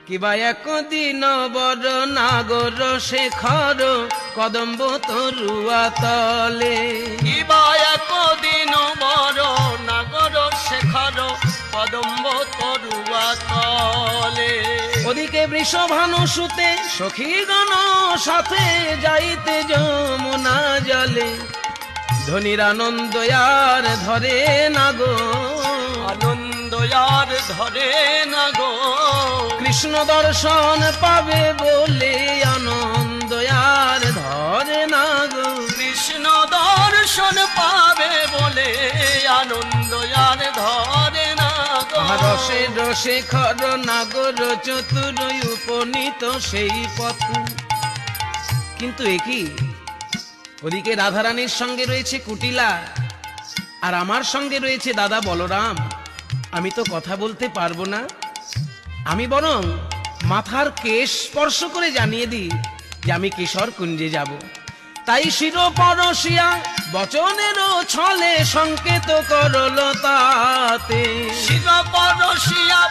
কিবা একদিন বড় নাগর শেখর কদম্ব তরুয়া তলে। কিবা একদিন বড় নাগর শেখর কদম্ব তরুয়া তলে। ওদিকে বৃষভানু সুতে সখীগণ সাথে যাইতে যমুনা জলে। ধনির আনন্দ আর ধরে না গো, আনন্দ আর ধরে না গো। কৃষ্ণ দর্শন পাবে বলে আনন্দ আর ধরে না গো। কৃষ্ণ দর্শন পাবে বলে আনন্দ আর ধরে না গো। রসে রসে খর নাগর চতুর উপনীত সেই পথ। কিন্তু একই, ওদিকে রাধারানীর সঙ্গে রয়েছে কুটিলা, আর আমার সঙ্গে রয়েছে দাদা বলরাম। আমি তো কথা বলতে পারবো না। আমি বরং মাথার কেশ স্পর্শ করে জানিয়ে দিই যে আমি কিশোর কুঞ্জে যাব। তাই শির পরশিয়া বচনেরও ছলে সংকেত করল তাতে। শির পরশিয়া